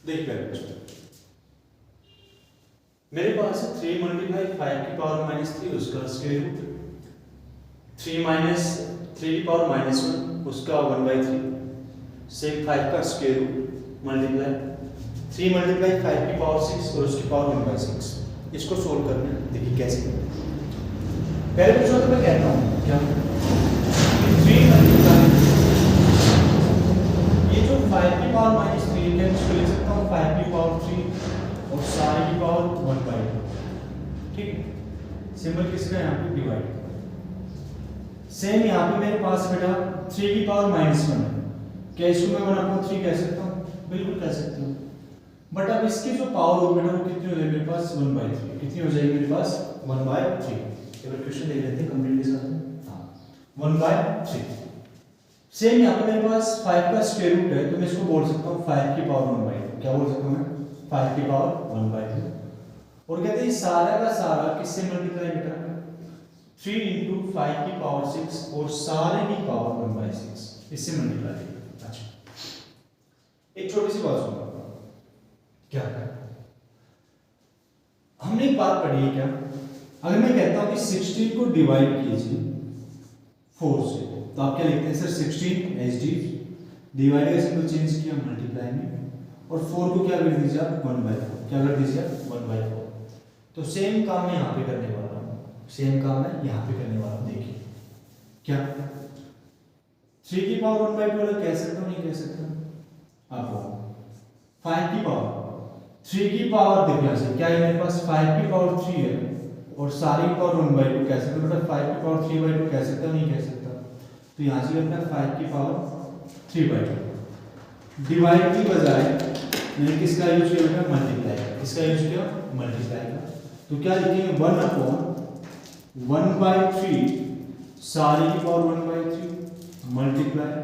देख पहले क्वेश्चन, मेरे पास 3 मल्टीप्लाई 5 की पावर -3 उसका स्क्वायर रूट, 3 माइनस 3 की पावर -1 उसका 1/3, सेम 5 का स्क्वायर रूट मल्टीप्लाई 3 मल्टीप्लाई 5 की पावर 6 और उसकी पावर 1/6। इसको सोल्व करना है, देखिए कैसे। पहले क्वेश्चन तो मैं कहता हूँ क्या 3 मल्टीप्लाई ये जो 5 की पावर -3 है इसको लिख सकता हूँ 5 की पावर 3 और सारी की पावर 1/2। ठीक है, सिंबल किसका यहाँ पे डिवाइड। सेम यहाँ पे मेरे पास बेटा 3 की पावर -1 है, क्या इसको मैं 1/3 कह सकता हूँ? बिल्कुल कह सकता हूँ। बट अब इसकी जो पावर होगी बेटा वो कितनी हो जाएगी मेरे पास 1/3। कितनी हो जाएगी मेरे पास 1/3। एक बार क्वेश्चन देख लेते हैं कंप्लीट के साथ। हाँ 1/3। सेम यहाँ पे मेरे पास 5 का स्क्वायर रूट है तो मैं इसको बोल सकता हूँ 5 की पावर 1/2। क्या बोल सकता हूँ मैं? 5 की पावर 1/2। और कहते हैं सारा का सारा किससे मल्टीप्लाई बेटा 3 into 5 की पावर 6 और सारे की पावर 1/6 इससे मल्टीप्लाई। अच्छा एक छोटी सी बात सुनो, क्या है हमने एक बात पढ़ी है क्या, अगर मैं कहता हूं कि 16 को डिवाइड कीजिए 4 से तो आप क्या लिखते हैं सर 16 एच डी डिवाइड का सिंबल चेंज किया मल्टीप्लाई में और 4 को क्या कर दीजिए आप 1/4। क्या कर दीजिए आप 1/4। तो सेम काम मैं यहाँ पे करने वाला हूँ, सेम काम मैं यहाँ पे करने वाला हूँ। देखिए क्या 3 की पावर 1/2 कह सकता हूँ नहीं कह सकता? आप 5 की पावर 3 की पावर देखिए यहाँ से क्या है मेरे पास 5 की पावर 3 है और सारी की पावर 1/2 कह सकते हो बेटा 5 की पावर 3/2 कह सकता हूँ नहीं कह सकता? तो यहाँ से अपना 5 की पावर 3/2 डिवाइड की बजाय मैंने किसका यूज किया बेटा मल्टीप्लाई का। किसका यूज किया? मल्टीप्लाई का। तो क्या लिखेंगे 1/1/3 सारी की पावर 1/3 मल्टीप्लाई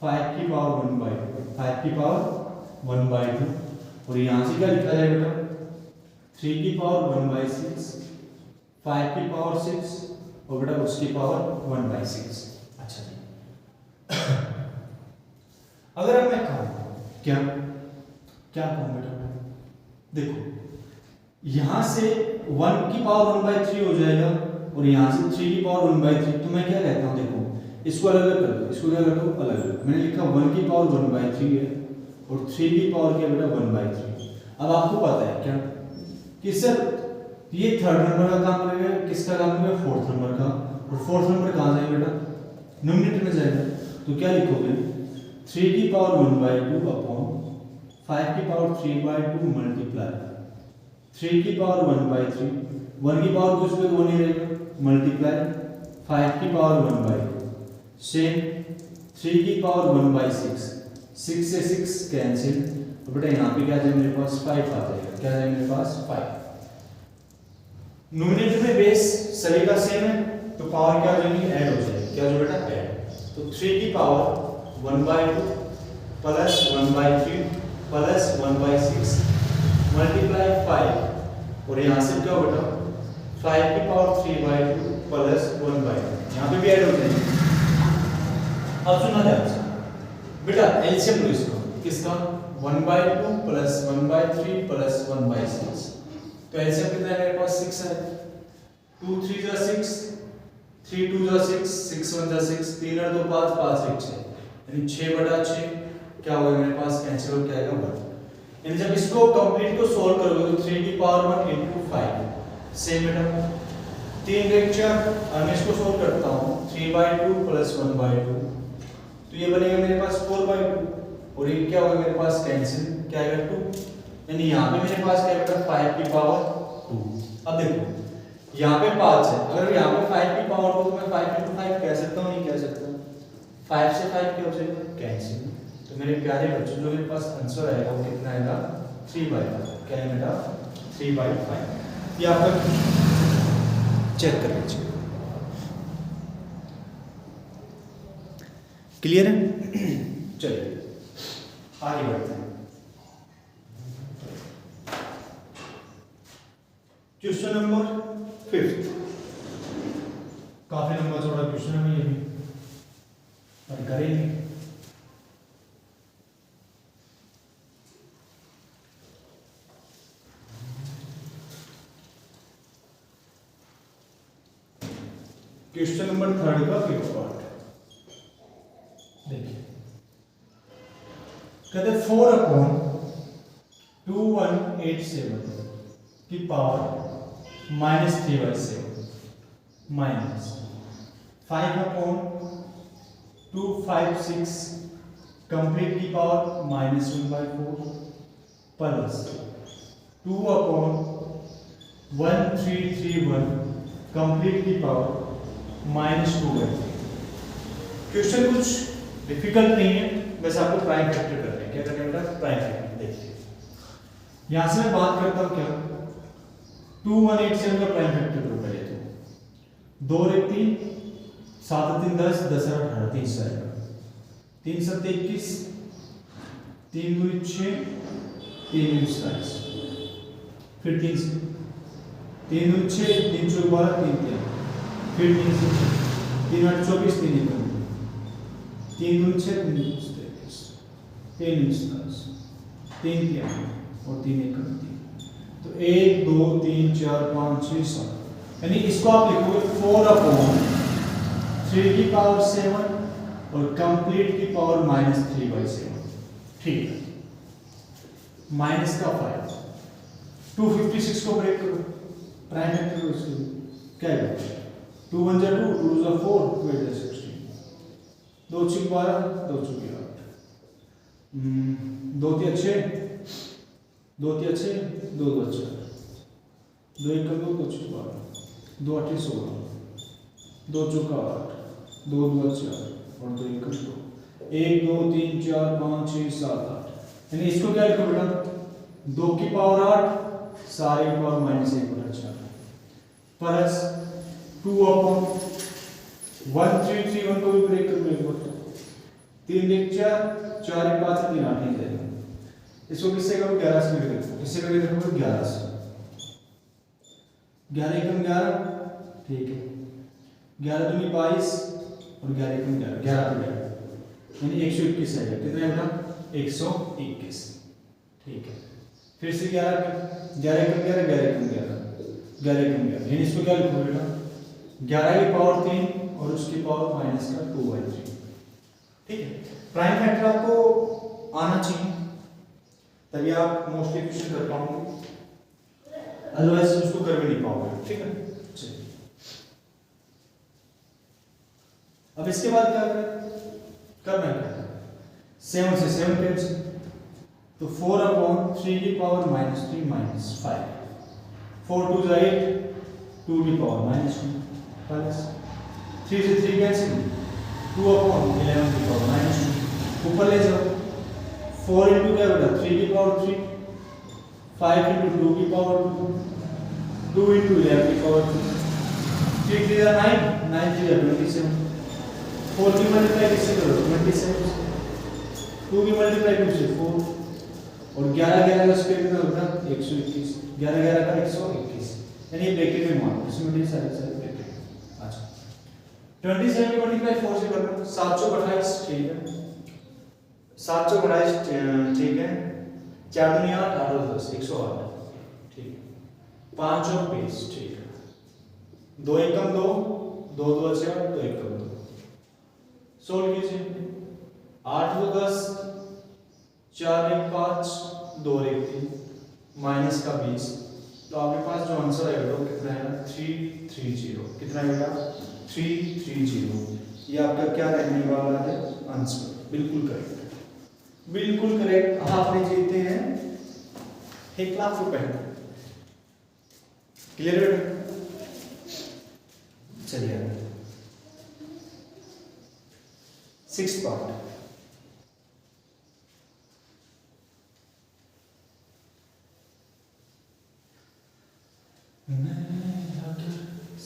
5 की पावर 1/2 5 की पावर 1/2 और यहाँ से क्या लिखा जाए बेटा 3 की पावर 1/6 5 की पावर 6 और बेटा उसकी पावर 1/6। अच्छा जी अगर अब मैं कहूँ क्या क्या कहूँ बेटा देखो यहां से 1 की पावर 1/3 हो जाएगा और यहां से 3 की पावर 1/3। तो मैं क्या कहता हूं देखो इसको अलग अलग कर दो, इसको क्या कर दो अलग अलग। मैंने लिखा 1 की पावर 1/3 है और 3 की पावर क्या बेटा 1/3। अब आपको पता है क्या कि सर ये थर्ड नंबर का काम करेगा, किसका काम करेगा फोर्थ नंबर का, और फोर्थ नंबर कहां जाएगा बेटा न्यूमरेटर में जाएगा। तो क्या लिखोगे 3 की पावर 1/2 अपॉन 5 की पावर 3/2 मल्टीप्लाई 3 की पावर 1/3 1 की पावर कुछ पे 1 ही रहेगा मल्टीप्लाई 5 की पावर 1/2 सेम 3 की पावर 1/6 6 से 6 कैंसिल तो बेटा यहाँ पे क्या जाएगा मेरे पास 5 आ जाएगा। क्या जाएगा मेरे पास 5। न्यूमरेटर में बेस सभी का सेम है तो पावर क्या हो जाएगी ऐड हो जाएगी। क्या जो बेटा ऐड। तो 3 की पावर 1/2 प्लस 1/3 प्लस 1/6 मल्टीप्लाई 5 और यहाँ से क्या हो बेटा 5 की पावर 3/2 प्लस 1/2 यहाँ पे भी ऐड हो जाएगी। अब सुना ध्यान बेटा एलसीएम लो इसका किसका 1/2 प्लस 1/3 प्लस 1/6। तो एलसीएम कितना है मेरे पास 6 है 2 3 जा 6 3 2 जा 6 6 1 जा 6 3 और 2 5 5 1 6 यानी 6/6 क्या होगा मेरे पास कैंसिल हो क्या आएगा 1। यानी जब इसको कंप्लीट को सोल्व करोगे तो 3 की पावर 1 into 5 सेम बेटा 3 1 4 और मैं इसको सोल्व करता हूं 3/2 प्लस 1/2 तो ये बनेगा मेरे पास 4/2 और ये क्या होगा मेरे पास कैंसिल क्या आएगा 2। यानी यहाँ पे मेरे पास क्या बेटा 5 की पावर 2। अब देखो यहाँ पे 5 है अगर यहाँ पे 5 की पावर 2 तो मैं 5 into 5 कह सकता हूँ नहीं कह सकता? 5 से 5 क्या हो जाएगा कैंसिल। तो मेरे प्यारे बच्चों जो मेरे पास आंसर आएगा वो कितना आएगा 3/5। क्या है बेटा 3/5। ये आपका चेक कर लीजिए क्लियर है। चलिए आगे बढ़ते हैं। क्वेश्चन नंबर 5 काफी लंबा चौड़ा क्वेश्चन है ये भी पर करेंगे। क्वेश्चन नंबर 3 का पेपर पार्ट देखिए, कहते 4/2187 की पावर -3/7 माइनस 5/256 कंप्लीट की पावर -1/4 प्लस 2/1331 कंप्लीट की पावर -2/3। क्वेश्चन कुछ डिफिकल्ट नहीं है, बस आपको प्राइम फैक्टर करना है। क्या करना है बेटा? Prime factor. देखिए यहां से मैं बात करता हूं क्या, 2187 का प्राइम फैक्टर करो पहले तो। 2 और 1 3, 7 3 10, 10 और 18, 30 आएगा। 3 7 21, 3 2 6, 3 2 27, फिर 3 3 2 6, 3 4 12, 3 3, फिर 3 से 3 8 24, 3 1 3 2 6, 3 2 23, 3 27, 3 3 और 3 1 3। तो 1 2 3 4 5 6 7, यानी इसको आप लिखोगे 4/3 की पावर 7 और कंप्लीट की पावर -3/7। ठीक है, माइनस का 5, 256 को ब्रेक करो, प्राइम फैक्टर करो इसके लिए। क्या है 2 1 2, 2 2 4, 2 8 16, 2 6 12, 2 6 8, 2 3 6, 2 3 6, 2 2 4, 2 1 2, 2 6 12, 2 8 16, 2 4 8, 2 2 4 और 2 1 2, 1 2 3 4 5 6 7 8। यानी इसको क्या लिखो बेटा, 2 की पावर 8, सारे की पावर -1/4 प्लस 2/1331 को भी ब्रेक कर लो एक बार। 3 1 4, 4 1 5 3 8 ही जाएगा। इसको किससे करो? 11 से करके देखो। किससे करके देखो? 11 से। 11 एकम 11, ठीक है। 11 दूनी 22 और 11 एकम 11, 11 पे 11, यानी 121 आएगा। कितना है बेटा? 121। ठीक है, फिर से 11 एकम 11, 11 एकम 11, 11 एकम 11, यानी इसको क्या लिखो बेटा? 11 की पावर 3 और उसकी पावर -2/3। ठीक है, प्राइम फैक्टर आपको आना चाहिए, तभी आप मोस्टली क्वेश्चन कर पाओगे, अदरवाइज उसको कर भी नहीं पाओगे। ठीक है, चलिए अब इसके बाद क्या करें? करना क्या है? 7 से 7 कैंसिल, तो 4/3 की पावर -3 -5, 4 2 8, 2 की पावर -2 प्लस 3 से 3 कैंसिल, 2/11 की पावर -2, ऊपर ले जाओ। 4 इंटू क्या बेटा? 3 की पावर 3, 5 इंटू 2 की पावर 2, 2 इंटू 11 की पावर 2, 3 3 9, 9 3 27, 4 की मल्टीप्लाई किससे करो? 27, 2 की मल्टीप्लाई 2 से 4 और 11 11 का स्क्वायर कितना होता है? 121, 11 11 का 121, यानी ब्रैकेट में मान लो, इसमें भी सारे ब्रैकेट। अच्छा, 27 की मल्टीप्लाई 4 से कर लो, 7 चौक 28, ठीक है। 7 चौक 28, ठीक है। 4 दूनी 8, 8 और 10, 108, ठीक है। 5 चौक 20, ठीक है। 2 एकम 2, 2 2 4, 2 एकम 2, सोल्व कीजिए। 8 2 10, 4 1 5, 2 1 3, माइनस का 20, तो आपके पास जो आंसर आएगा वो कितना है? 330। कितना है बेटा? 330। ये आपका क्या रहने वाला है? आंसर बिल्कुल करेक्ट, बिल्कुल करेक्ट। आपने जीते हैं 1,00,000 रुपए। क्लियर बेटा? चलिए 6th पार्ट।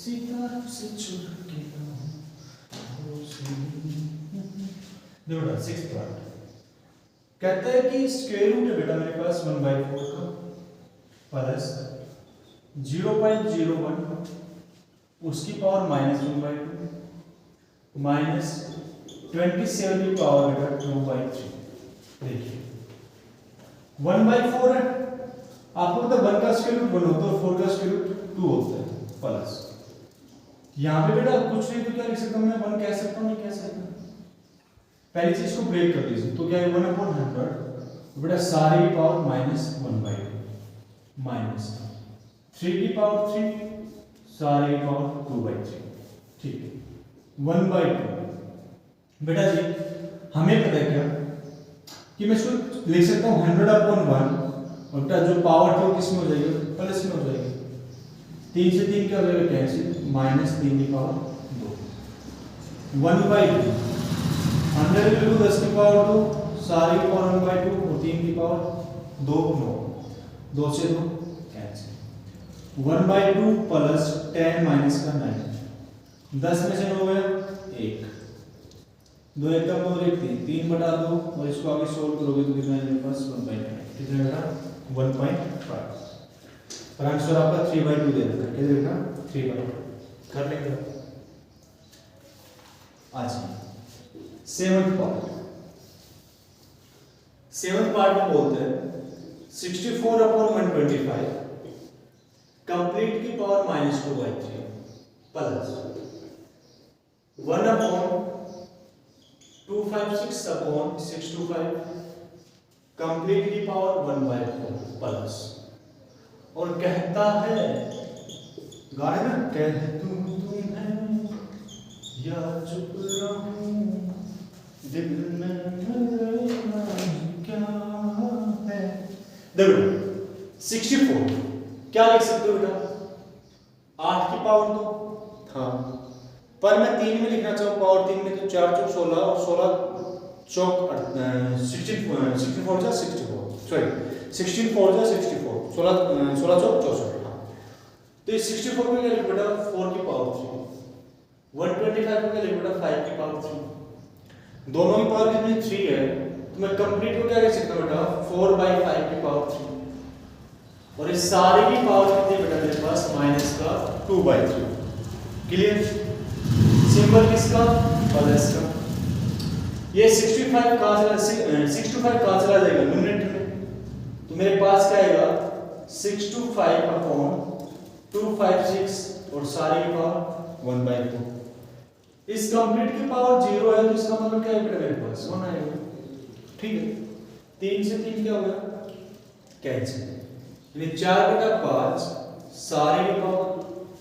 सितारों से छुप के देखो 6th पार्ट कहता है कि स्क्वायर रूट है बेटा मेरे पास 1/4 का प्लस 0.01 उसकी पावर -1/2 माइनस 27 की पावर बेटा 2/3। देखिए 1/4 है, आपको पता है 1 का स्क्वायर रूट 1 होता है और 4 का स्क्वायर रूट 2 होता है, प्लस यहाँ पे बेटा कुछ नहीं तो क्या लिख सकता हूँ मैं, 1 कह सकता हूँ, नहीं कह सकता। पहली चीज को ब्रेक कर दीजिए, तो क्या है 1/100, बेटा सारे की पावर -1/2 माइनस 3 की पावर 3 सारे की पावर 2/3, ठीक है 1/2। बेटा जी हमें पता है क्या कि मैं इसको लिख सकता हूँ 100/1, और बेटा जो पावर थी वो किस में हो जाएगी, प्लस में हो जाएगी। 3 से 3 क्या हो जाएगा कैंसिल, -3 की पावर 2 1/2 100 बिल्कुल 10 की पावर 2 सारी की पावर 1/2 और 3 की पावर 2 9 2 से 2 कैंसिल 1/2 प्लस 10 माइनस का 9 10 में से 9 गया 1 2 1 का 2 1 3 3/2 और इसको आगे सोल्व करोगे तो कितना है मेरे पास 1/9 कितना बेटा 1.5 पर आंसर आपका 3/2 दे रखा है, क्या दे रखा 3/2 कर लेंगे। आज 7th पार्ट में बोलते हैं 64/125 कंप्लीट की पावर -2/3 प्लस 1/256/625 कंप्लीट की पावर 1/4 प्लस, और कहता है गाने में कह तुम है या चुप रहूं दिल में क्या है। देखो 64 क्या लिख सकते हो बेटा 8 की पावर 2 था, पर मैं 3 में लिखना चाहूँ पावर 3 में, तो 4 चौक 16 और 16 चौक 16 चौक 64। तो इस 64 को क्या लिख बेटा 4 की पावर 3, 125 को क्या लिख बेटा 5 की पावर 3, दोनों की पावर कितनी 3 है, तो मैं कंप्लीट को क्या लिख सकता हूँ बेटा 4/5 की पावर 3, और इस सारे की पावर कितनी बेटा मेरे पास माइनस का 2/3। क्लियर, सिंबल किसका प्लस का। ये 65 कहां चला जाएगा यूनिट में, तो मेरे पास क्या आएगा 625/256 और सारे की पावर 1/2। इस कंप्लीट की पावर 0 है तो इसका मतलब क्या है बेटा मेरे पास 1 आएगा, ठीक है। 3 से 3 क्या होगा कैंसिल, यानी 4/5 सारे की पावर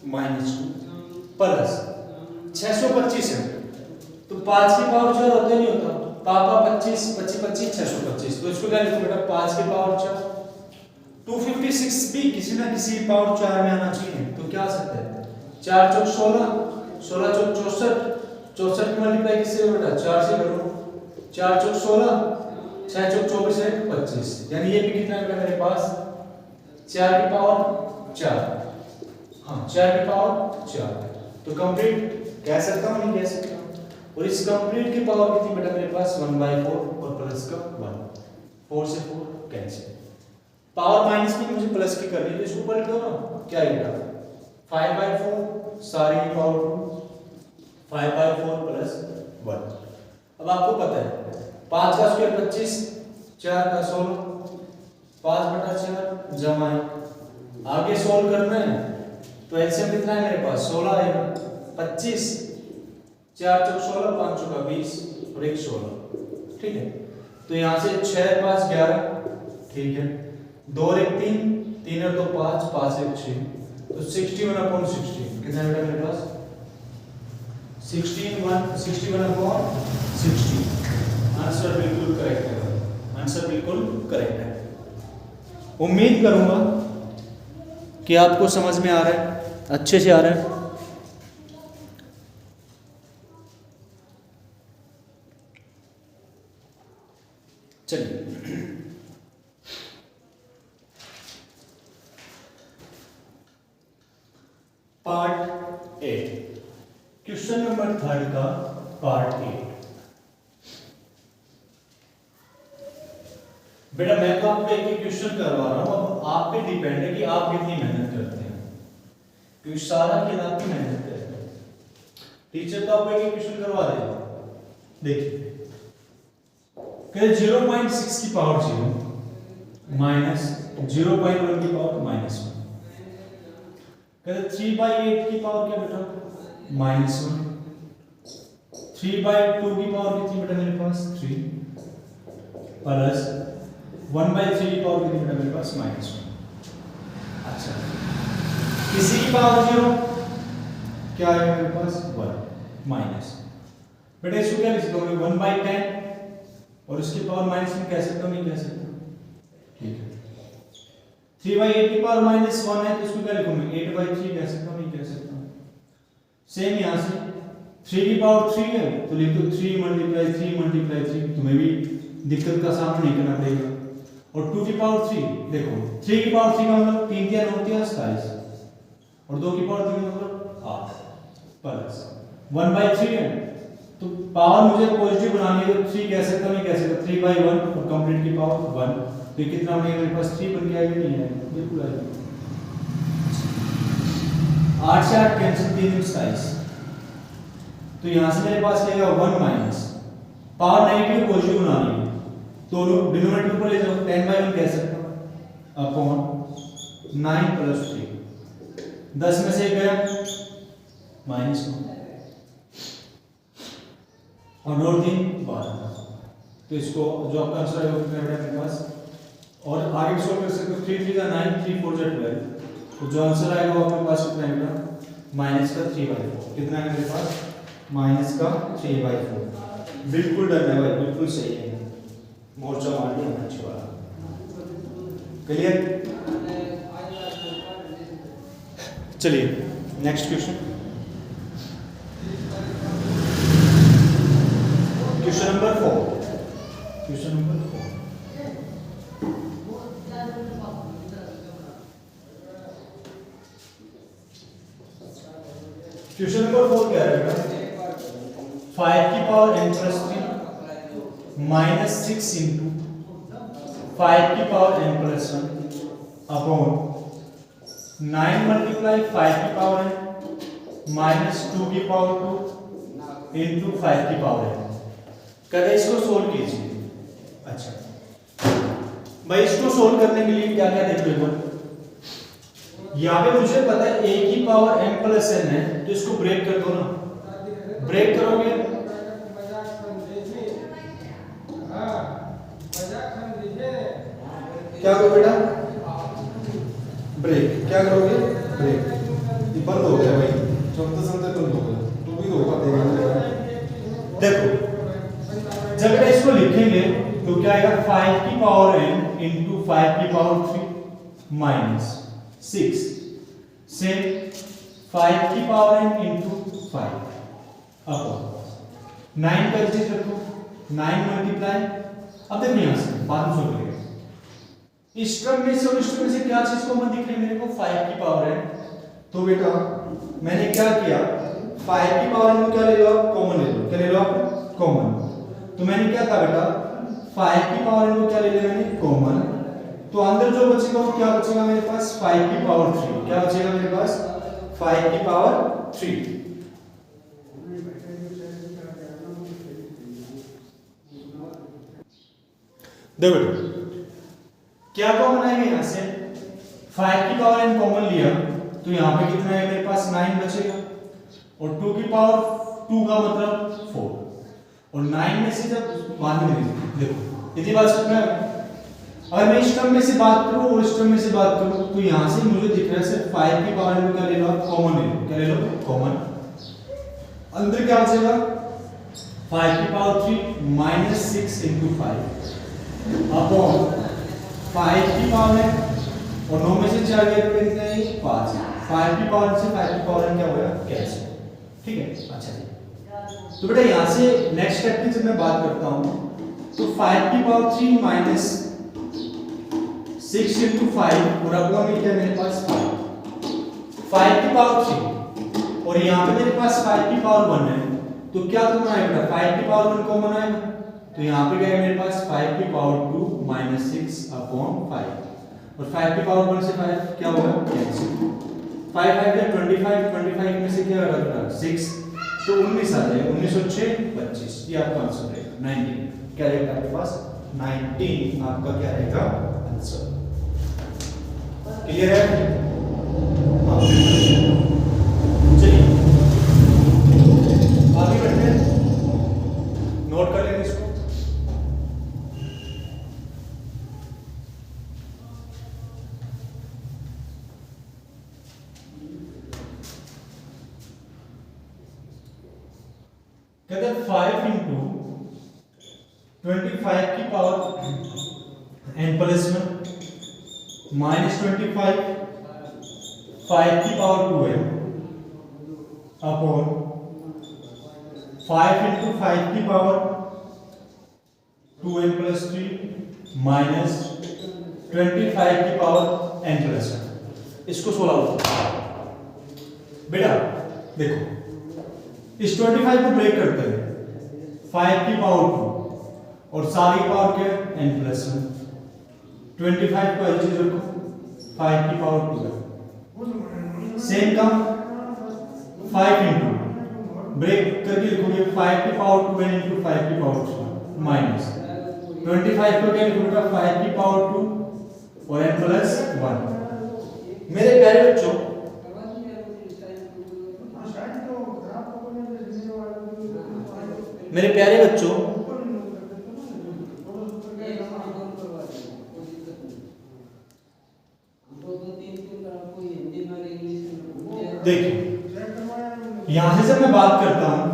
-2 प्लस 625 है, तो 5 की पावर 4 होता नहीं होता, पापा 25 25 25 625, तो इसको क्या लिखो बेटा 5 की पावर 4। 256 भी किसी ना किसी पावर 4 में आना चाहिए, तो क्या आ सकता है 4 चौक 16 16 चौक 64 64 की मल्टीप्लाई किससे बेटा 4 से करो, 4 चौक 16 6 चौक 24 है 25, यानी ये भी कितना है मेरे पास 4 की पावर 4, हाँ 4 की पावर 4, तो कंप्लीट कह सकता हूँ नहीं कह सकता। और इस कंप्लीट की पावर कितनी बेटा मेरे पास 1/4 और प्लस का 1, 4 से 4 कैंसिल, पावर माइनस की मुझे प्लस की करनी है तो इसको पलट दो ना, क्या आएगा 5/4 सारी की पावर 2 5/4 प्लस 1। अब आपको पता है 5 का स्क्वायर 25 4 का 16 5/4 जमा है, आगे सोल्व करना है तो एलसीएम कितना है मेरे पास 16 आएगा, 25 4 चौक 16 5 चौका 20 और 1 16, ठीक है। तो यहाँ से 6 5 11, ठीक है, 2 और 1 3 3 और 2 5 5 1 6, तो 61/16 कितना बेटा मेरे पास 61/16। आंसर बिल्कुल करेक्ट है, आंसर बिल्कुल करेक्ट है। उम्मीद करूंगा कि आपको समझ में आ रहा है, अच्छे से आ रहा है। चलिए पार्ट 8, क्वेश्चन नंबर 3 का पार्ट 8। बेटा मैं तो आपको एक क्वेश्चन करवा रहा हूं, अब आप पे डिपेंड है कि आप कितनी मेहनत करते हैं, क्योंकि सारा खेल आपकी मेहनत करते हैं। टीचर तो आपको एक क्वेश्चन करवा देगा, देखिए 0.6 की पावर 0 माइनस 0.1 की पावर -1, कहते 3/8 की पावर क्या बेटा -1 3/2 की पावर कितनी बेटा मेरे पास 3 प्लस 1/3 की पावर कितनी बेटा मेरे पास -1। अच्छा किसी की पावर 0 क्या आएगा मेरे पास 1 माइनस बेटा इसको क्या लिख सकता हूँ 1/10 और उसकी पावर माइनस में कह सकता हूँ नहीं कह सकता ठीक है 3/8 की पावर -1 है तो इसको क्या लिखूं मैं 8/3 कह सकता हूँ नहीं कह सकता सेम यहाँ से 3 की पावर 3 है तो लिख दो 3 × 3 तुम्हें भी दिक्कत का सामना नहीं करना पड़ेगा और 2 की पावर 3 देखो 3 की पावर 3 का मतलब 3 × 9 = 27 और 2 की पावर 3 का मतलब 8 प्लस 1/3 है तो पावर मुझे पॉजिटिव बनानी है तो 3 कह सकता हूं नहीं कह सकता 3/1 और कंप्लीट की पावर 1 तो कितना बनेगा मेरे पास 3 बन के आएगा नहीं आएगा बिल्कुल आएगा 8 से 8 कैंसिल 3 × 27 तो यहां से मेरे पास रहेगा 1 माइनस पावर नेगेटिव पॉजिटिव बनानी है तो डिनोमिनेटर को ले जाओ 10/1 कह सकता हूं अपॉन 9 + 3 10 में से गया -1 और नोट 3 12 तो इसको जो आपका आंसर है वो कितना है मेरे पास और आगे भी सॉल्व कर सकते हो 3 3 9 3 4 12 तो जो आंसर आएगा वो आपके पास कितना आएगा -3/4 कितना है मेरे पास -3/4 बिल्कुल डन है भाई बिल्कुल सही है मोर्चा मार दिया अच्छी बात क्लियर। चलिए next question question number 4 question number 4 question number 4 क्या रहेगा 5 की पावर n + 3 -6 × 5 की पावर n + 1 अपॉन 9 × 5 की पावर n -2 की पावर 2 × 5 की पावर n करें इसको सोल्व कीजिए। अच्छा भाई इसको सोल्व करने के लिए क्या क्या देख लो यहाँ पे मुझे पता है a की पावर m + n है तो इसको ब्रेक कर दो ना ब्रेक करोगे क्या करोगे बेटा ब्रेक क्या करोगे ब्रेक ये बंद हो गया भाई चलते चलते बंद हो गया तो भी होगा देखो जब मैं इसको लिखेंगे तो क्या आएगा 5 की पावर n × 5 की पावर 3 -6 से 5 की पावर n × 5 अपॉन 9 का चीज रखो 9 मल्टीप्लाई अब देखो यहां से बाद में सोल्व करेंगे इस टर्म में से और इस टर्म में से क्या चीज कॉमन दिख रही है मेरे को 5 की पावर n तो बेटा मैंने क्या किया 5 की पावर n को क्या ले लो आप कॉमन ले लो क्या ले लो आप कॉमन तो मैंने क्या कहा बेटा 5 की पावर n को क्या ले लिया मैंने कॉमन तो अंदर जो बचेगा वो क्या बचेगा मेरे पास 5 की पावर 3 क्या बचेगा मेरे पास 5 की पावर 3 देखो क्या कॉमन आएगा यहां से 5 की पावर n कॉमन लिया तो यहां पे कितना है मेरे पास 9 बचेगा और 2 की पावर 2 का मतलब 4 और 9 में से जब बाद में देखो इतनी बात समझ में अगर मैं इस टर्म में से बात करूं और इस टर्म में से बात करूं तो यहां से मुझे दिख रहा है सिर्फ 5 की पावर में क्या ले लो आप कॉमन ले लो क्या ले लो कॉमन अंदर क्या बचेगा 5 की पावर 3 -6 × 5 अपॉन 5 की पावर है और 9 में से 4 गया तो कितना है 5 5 की पावर से 5 की पावर क्या हो गया कैंसिल ठीक है। अच्छा जी तो बेटा यहां से नेक्स्ट स्टेप की जब मैं बात करता हूं तो 5 की पावर 3 -6 × 5 और अगला में क्या मेरे पास 5 की पावर 3 और यहां पे मेरे पास 5 की पावर 1 है तो क्या कॉमन आएगा 5 की पावर 1 कॉमन आएगा तो यहां पे क्या है मेरे पास 5 की पावर 2 -6 अपॉन 5 और 5 की पावर 1 से 5 क्या होगा कैंसिल 5 5 25 25 में से क्या होगा 6 तो 19 आ जाएगा 19 और 6 25 ये आपका आंसर रहेगा 19 क्या रहेगा आपके पास 19 आपका क्या रहेगा आंसर क्लियर है। चलिए 25 की पावर n प्लस 1 माइनस 25 5 की पावर 2n अपॉन 5 इंटू 5 की पावर 2n प्लस 3 माइनस 25 की पावर n प्लस 1। इसको 16 बेटा देखो, इस 25 को ब्रेक करते हैं, 5 की पावर 2 और सारी पावर क्या है n प्लस 1। 25 को ऐसे रखो, 5 की पावर 2 है। सेम काम 5 इंटू ब्रेक करके लिखोगे 5 की पावर 2n इंटू 5 की पावर 2 माइनस 25 को क्या लिखोगे 5 की पावर 2 और n प्लस 1। मेरे प्यारे बच्चों, मेरे प्यारे बच्चों, देखिए यहां से जब मैं बात करता हूं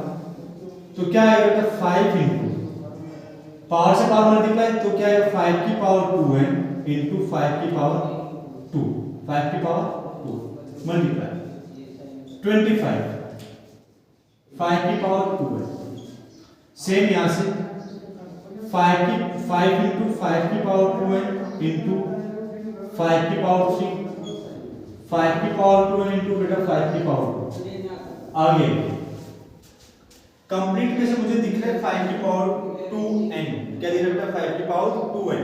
तो क्या आएगा 5 इंटू पावर से पावर मल्टीप्लाई, तो क्या आएगा 5 की पावर 2n इंटू 5 की पावर 2, 5 की पावर 2 मल्टीप्लाई 25 5 की पावर 2 है। सेम यहां से 5 इंटू 5 की पावर 2n इंटू 5 की पावर 3, 5 की पावर 2n इंटू बेटा 5 की पावर 2। आगे कंप्लीट में से मुझे दिख रहा है 5 की पावर 2n, क्या दिख रहा है 5 की पावर 2n,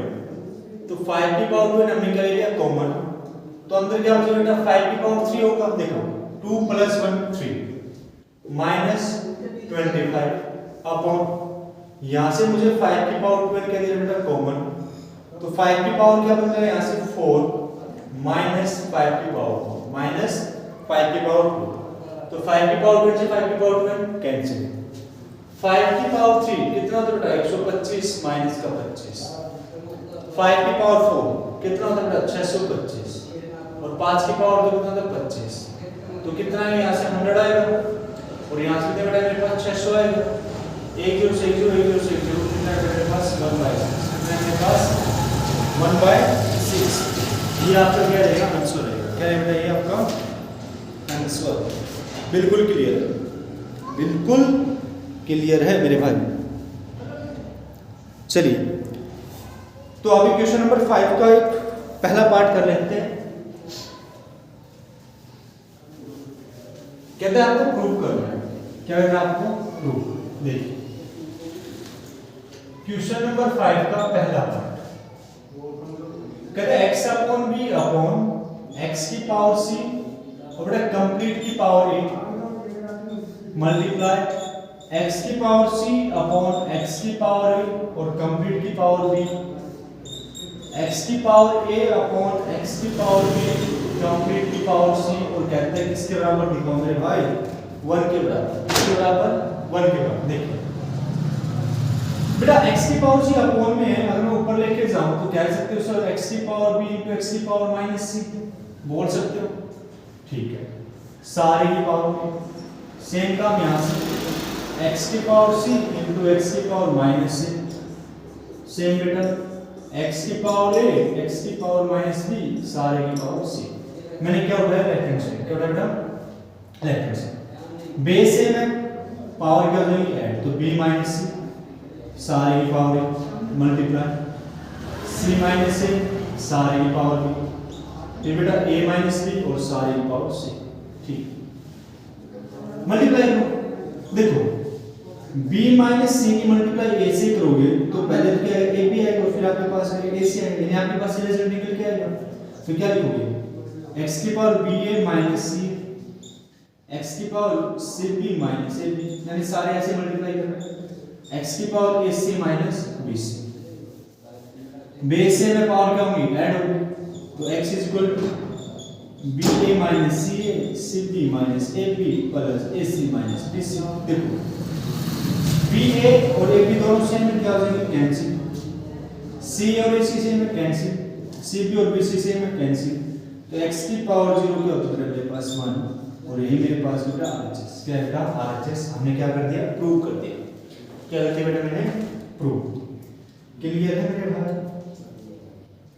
तो 5 की पावर 2n हमने क्या लिया कॉमन, तो अंदर क्या बचेगा बेटा 5 की पावर 3 होगा, देखो 2 प्लस 1 3 माइनस 25 अपॉन यहां से मुझे 5 की पावर 2n क्या दिया बेटा कॉमन, तो 5 की पावर क्या बन जाएगा यहां से 4 माइनस 5 की पावर 2 माइनस 5 की पावर 2, तो 5 की पावर 2 से 5 की पावर 2 कैंसिल। 5 की पावर 3 कितना होता है बेटा 125 माइनस का 25, 5 की पावर 4 कितना होता है बेटा 625 और 5 की पावर 2 कितना होता है 25, तो कितना है यहाँ से 100 आएगा और यहाँ से कितना बेटा मेरे पास 600 आएगा। 1 0 से 1 0 1 0 से 1 0 कितना है मेरे पास 1/6, कितना है मेरे पास 1/6। ये आपका क्या रहेगा आंसर रहेगा, क्या है बेटा ये आपका आंसर। बिल्कुल क्लियर है, बिल्कुल क्लियर है मेरे भाई। चलिए तो अभी क्वेश्चन नंबर 5 का एक पहला पार्ट कर लेते हैं। कहते हैं आपको प्रूव करना है, क्या कहते हैं आपको प्रूव। देखिए क्वेश्चन नंबर 5 का पहला पार्ट कहते हैं x upon b upon x की पावर c और बेटा कंप्लीट की पावर a मल्टीप्लाई x की पावर c अपॉन x की पावर a और कंप्लीट की पावर b, x की पावर a अपॉन x की पावर b कंप्लीट की पावर c, और कहते हैं किसके बराबर लिखो मेरे भाई 1 के बराबर, किसके बराबर 1 के बराबर। देखिए बेटा x की पावर c अपॉन में है, अगर मैं ऊपर लेके जाऊं तो कह सकते हो सर x की पावर b into x की पावर माइनस c बोल सकते हो, ठीक है। सारी की पावर सेम काम यहां से x की पावर c into x की पावर माइनस c, सेम बेटा x की पावर a x की पावर माइनस b सारे की पावर c। मैंने क्या उठाया लेफ्ट हैंड साइड, क्या उठाया बेटा लेफ्ट हैंड साइड। बेस से मैं पावर क्या हो जाएगी ऐड, तो b माइनस c सारे की power multiply c minus a सारे की पावर b, फिर बेटा a माइनस b और सारे की पावर c, ठीक। मल्टीप्लाई करो, देखो b माइनस c की मल्टीप्लाई a से करोगे तो पहले तो क्या है a भी आएगा, फिर आपके पास a c आएगा, यानी आपके पास रिजल्ट निकल के आएगा। तो क्या लिखोगे x की power ba minus c, x की पावर cb माइनस ab, यानी सारे ऐसे मल्टीप्लाई करना है। x की power ac minus bc, base से में पावर क्या होगी ऐड होगी, तो x is equal to ba minus ca cb minus ab plus ac minus bc। देखो ba और ab दोनों सेम में क्या हो जाएंगे कैंसिल, c और ac सेम में कैंसिल, cb और bc सेम में कैंसिल, तो x की पावर 0 क्या होता है मेरे पास 1 और यही मेरे पास बेटा RHS, क्या है बेटा RHS। हमने क्या कर दिया प्रूव कर दिया, क्या करते बेटा मैंने प्रूव। क्लियर है मेरे भाई?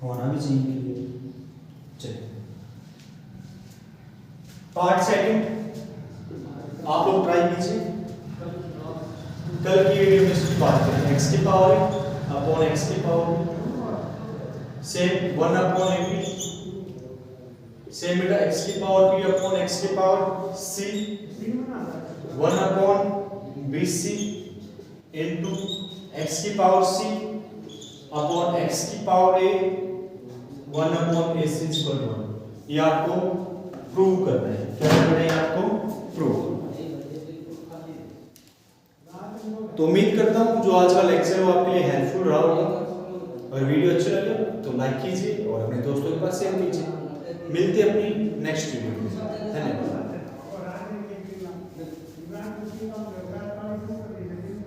होना भी चाहिए क्लियर। चलिए पार्ट सेकंड आप लोग ट्राई कीजिए। कल की वीडियो में इसकी बात करें x की पावर अपॉन x की power same 1 upon AP same बेटा x की पावर p अपॉन x की power c 1 upon BC into x की पावर c अपॉन x की power a 1 upon AC equal 1। ये आपको प्रूव करना है। क्या करना है आपको? प्रूव। तो उम्मीद करता हूँ जो आज का लेक्चर वो आपके लिए हेल्पफुल रहा होगा। अगर वीडियो अच्छा लगे तो लाइक कीजिए और अपने दोस्तों के पास शेयर कीजिए। मिलते हैं अपनी नेक्स्ट वीडियो में। धन्यवाद।